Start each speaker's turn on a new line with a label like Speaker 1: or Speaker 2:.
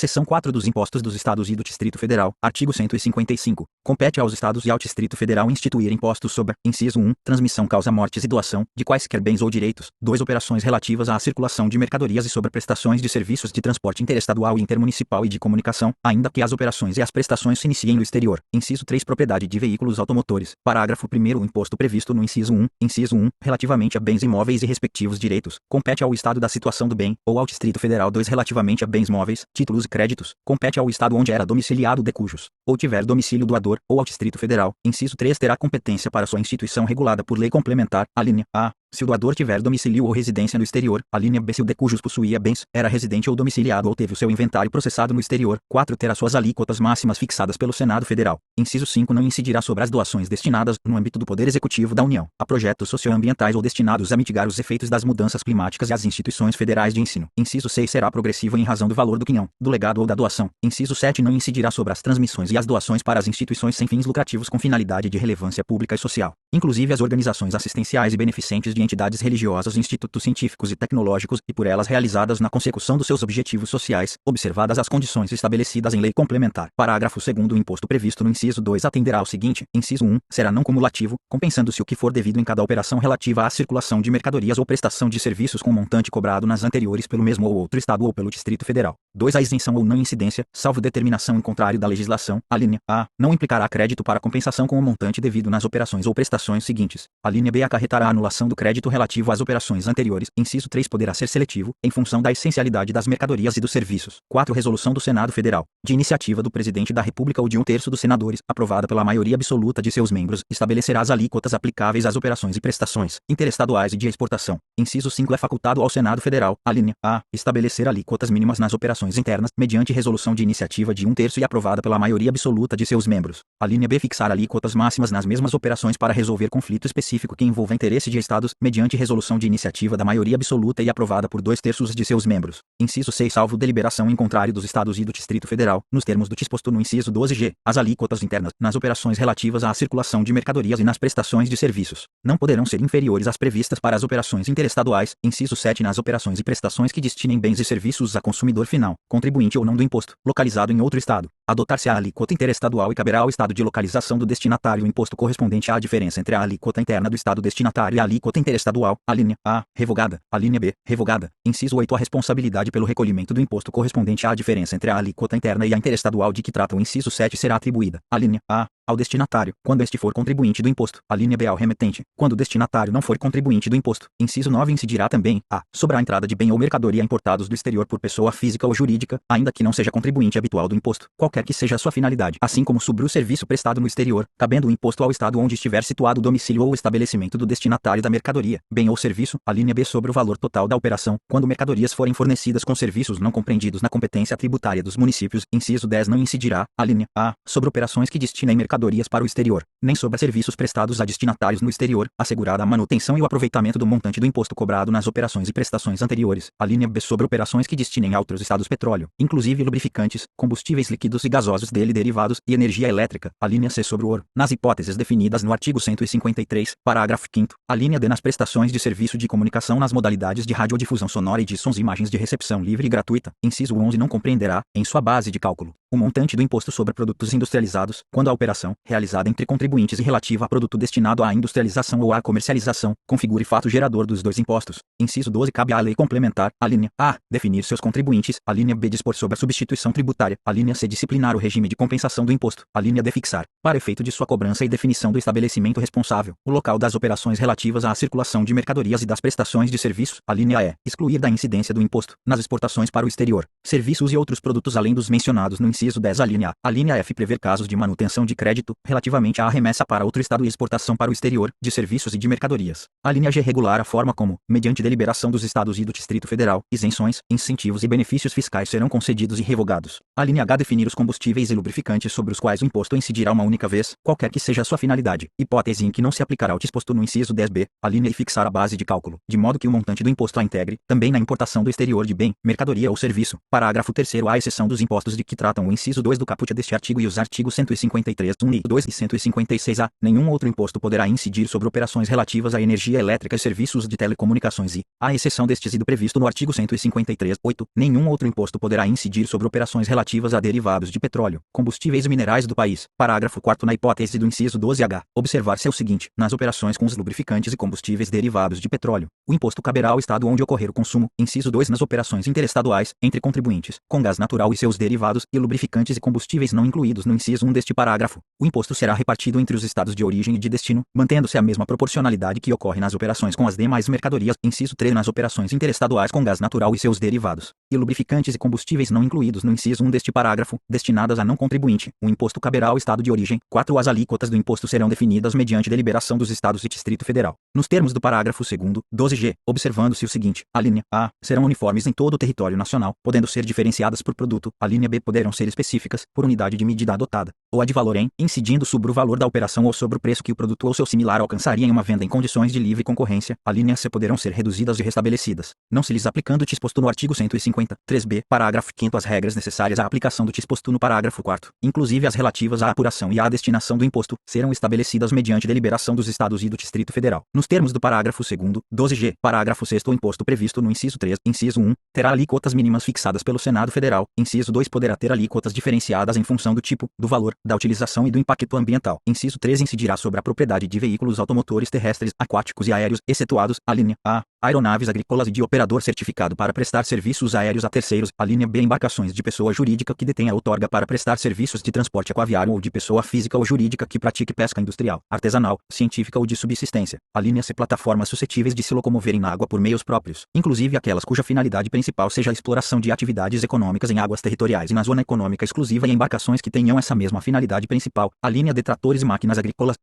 Speaker 1: Seção 4 dos Impostos dos Estados e do Distrito Federal. Artigo 155. Compete aos Estados e ao Distrito Federal instituir impostos sobre: inciso 1, transmissão, causa-mortes e doação de quaisquer bens ou direitos. 2, operações relativas à circulação de mercadorias e sobre prestações de serviços de transporte interestadual e intermunicipal e de comunicação, ainda que as operações e as prestações se iniciem no exterior. Inciso 3, propriedade de veículos automotores. Parágrafo 1º. O imposto previsto no inciso 1, relativamente a bens imóveis e respectivos direitos, compete ao Estado da situação do bem, ou ao Distrito Federal. 2, relativamente a bens móveis, títulos e créditos, compete ao Estado onde era domiciliado de cujos, ou tiver domicílio doador, ou ao Distrito Federal. Inciso 3, terá competência para sua instituição regulada por lei complementar. Alínea A. Se o doador tiver domicílio ou residência no exterior. Alínea B. Se o de cujos possuía bens, era residente ou domiciliado ou teve o seu inventário processado no exterior. 4, terá suas alíquotas máximas fixadas pelo Senado Federal. Inciso 5, não incidirá sobre as doações destinadas, no âmbito do Poder Executivo da União, a projetos socioambientais ou destinados a mitigar os efeitos das mudanças climáticas e às instituições federais de ensino. Inciso 6, será progressivo em razão do valor do quinhão, do legado ou da doação. Inciso 7, não incidirá sobre as transmissões e as doações para as instituições sem fins lucrativos com finalidade de relevância pública e social, inclusive as organizações assistenciais e beneficentes de entidades religiosas, institutos científicos e tecnológicos, e por elas realizadas na consecução dos seus objetivos sociais, observadas as condições estabelecidas em lei complementar. Parágrafo 2º. O imposto previsto no inciso 2 atenderá ao seguinte: inciso 1, será não cumulativo, compensando-se o que for devido em cada operação relativa à circulação de mercadorias ou prestação de serviços com montante cobrado nas anteriores pelo mesmo ou outro Estado ou pelo Distrito Federal. 2, a isenção ou não incidência, salvo determinação em contrário da legislação. Alínea A. Não implicará crédito para compensação com o montante devido nas operações ou prestações seguintes. Alínea B. Acarretará a anulação do crédito relativo às operações anteriores. Inciso 3, poderá ser seletivo, em função da essencialidade das mercadorias e dos serviços. 4, resolução do Senado Federal, de iniciativa do Presidente da República ou de 1/3 dos senadores, aprovada pela maioria absoluta de seus membros, estabelecerá as alíquotas aplicáveis às operações e prestações interestaduais e de exportação. Inciso 5, é facultado ao Senado Federal. Alínea A. Estabelecer alíquotas mínimas nas operações internas, mediante resolução de iniciativa de 1/3 e aprovada pela maioria absoluta de seus membros. Alínea B. Fixar alíquotas máximas nas mesmas operações para resolver conflito específico que envolva interesse de Estados, mediante resolução de iniciativa da maioria absoluta e aprovada por 2/3 de seus membros. Inciso 6, salvo deliberação em contrário dos Estados e do Distrito Federal, nos termos do disposto no inciso 12g, as alíquotas internas, nas operações relativas à circulação de mercadorias e nas prestações de serviços, não poderão ser inferiores às previstas para as operações interestaduais. Inciso 7, nas operações e prestações que destinem bens e serviços a consumidor final, contribuinte ou não do imposto, localizado em outro Estado, adotar-se a alíquota interestadual e caberá ao Estado de localização do destinatário o imposto correspondente à diferença entre a alíquota interna do Estado destinatário e a alíquota interestadual. Alínea A. Revogada. Alínea B. Revogada. Inciso 8, a responsabilidade pelo recolhimento do imposto correspondente à diferença entre a alíquota interna e a interestadual de que trata o inciso 7 será atribuída. Alínea A. Ao destinatário, quando este for contribuinte do imposto. Alínea B. Ao remetente, quando o destinatário não for contribuinte do imposto. Inciso 9, incidirá também a sobre a entrada de bem ou mercadoria importados do exterior por pessoa física ou jurídica, ainda que não seja contribuinte habitual do imposto, qualquer que seja a sua finalidade, assim como sobre o serviço prestado no exterior, cabendo o imposto ao Estado onde estiver situado o domicílio ou estabelecimento do destinatário da mercadoria, bem ou serviço. Alínea B. Sobre o valor total da operação, quando mercadorias forem fornecidas com serviços não compreendidos na competência tributária dos municípios. Inciso 10, não incidirá. Alínea A. Sobre operações que destinem mercadorias para o exterior, nem sobre serviços prestados a destinatários no exterior, assegurada a manutenção e o aproveitamento do montante do imposto cobrado nas operações e prestações anteriores. Alínea B. Sobre operações que destinem a outros estados petróleo, inclusive lubrificantes, combustíveis líquidos e gasosos dele derivados e energia elétrica. Alínea C. Sobre o ouro, nas hipóteses definidas no artigo 153, parágrafo 5º. Alínea D. Nas prestações de serviço de comunicação nas modalidades de radiodifusão sonora e de sons e imagens de recepção livre e gratuita. Inciso 11, não compreenderá, em sua base de cálculo, o montante do imposto sobre produtos industrializados, quando a operação, realizada entre contribuintes e relativa a produto destinado à industrialização ou à comercialização, configure fato gerador dos dois impostos. Inciso 12, cabe à lei complementar. Alínea A. Definir seus contribuintes. Alínea B. Dispor sobre a substituição tributária. Alínea C. Disciplinar o regime de compensação do imposto. Alínea D. Fixar, para efeito de sua cobrança e definição do estabelecimento responsável, o local das operações relativas à circulação de mercadorias e das prestações de serviços. Alínea E. Excluir da incidência do imposto, nas exportações para o exterior, serviços e outros produtos além dos mencionados no inciso 10. Alínea A. Alínea F. Prever casos de manutenção de crédito, relativamente à remessa para outro Estado e exportação para o exterior, de serviços e de mercadorias. Alínea G. Regular a forma como, mediante deliberação dos Estados e do Distrito Federal, isenções, incentivos e benefícios fiscais serão concedidos e revogados. Alínea H. Definir os combustíveis e lubrificantes sobre os quais o imposto incidirá uma única vez, qualquer que seja a sua finalidade, hipótese em que não se aplicará o disposto no inciso 10b. Alínea E. Fixar a base de cálculo, de modo que o montante do imposto a integre, também na importação do exterior de bem, mercadoria ou serviço. Parágrafo 3º. À exceção dos impostos de que tratam o inciso 2 do caput deste artigo e os artigos 153(1) e 2 e 156-A, nenhum outro imposto poderá incidir sobre operações relativas à energia elétrica e serviços de telecomunicações e, à exceção destes e do previsto no artigo 153(8), nenhum outro imposto poderá incidir sobre operações relativas a derivados de petróleo, combustíveis e minerais do país. Parágrafo 4º. Na hipótese do inciso 12-H, observar-se o seguinte: nas operações com os lubrificantes e combustíveis derivados de petróleo, o imposto caberá ao Estado onde ocorrer o consumo. Inciso 2. Nas operações interestaduais, entre contribuintes, com gás natural e seus derivados, e lubrificantes e combustíveis não incluídos no inciso 1 deste parágrafo, o imposto será repartido entre os estados de origem e de destino, mantendo-se a mesma proporcionalidade que ocorre nas operações com as demais mercadorias. Inciso 3. Nas operações interestaduais com gás natural e seus derivados, e lubrificantes e combustíveis não incluídos no inciso 1 deste parágrafo, destinadas a não contribuinte, o imposto caberá ao estado de origem. 4. As alíquotas do imposto serão definidas mediante deliberação dos estados e Distrito Federal. Nos termos do parágrafo 2º, 12g, observando-se o seguinte: a linha A serão uniformes em todo o território nacional, podendo ser diferenciadas por produto. A linha B poderão ser específicas, por unidade de medida adotada, ou a de valor em, incidindo sobre o valor da operação ou sobre o preço que o produto ou seu similar alcançaria em uma venda em condições de livre concorrência. A linha C poderão ser reduzidas e restabelecidas, não se lhes aplicando o disposto no artigo 153b, parágrafo 5º, as regras necessárias à aplicação do disposto no parágrafo 4º, inclusive as relativas à apuração e à destinação do imposto, serão estabelecidas mediante deliberação dos estados e do Distrito Federal. Nos termos do parágrafo 2º, 12g, parágrafo 6º, o imposto previsto no inciso 3, inciso 1, terá alíquotas mínimas fixadas pelo Senado Federal. Inciso 2 poderá ter alíquotas diferenciadas em função do tipo, do valor, da utilização e do impacto ambiental. Inciso 3 incidirá sobre a propriedade de veículos automotores terrestres, aquáticos e aéreos, excetuados: a linha A, aeronaves agrícolas e de operador certificado para prestar serviços aéreos a terceiros; a linha B, embarcações de pessoa jurídica que detenha outorga para prestar serviços de transporte aquaviário ou de pessoa física ou jurídica que pratique pesca industrial, artesanal, científica ou de subsistência; a linha C, plataformas suscetíveis de se locomoverem na água por meios próprios, inclusive aquelas cuja finalidade principal seja a exploração de atividades econômicas em águas territoriais e na zona econômica exclusiva, e embarcações que tenham essa mesma finalidade principal; a linha D, tratores e máquinas agrícolas;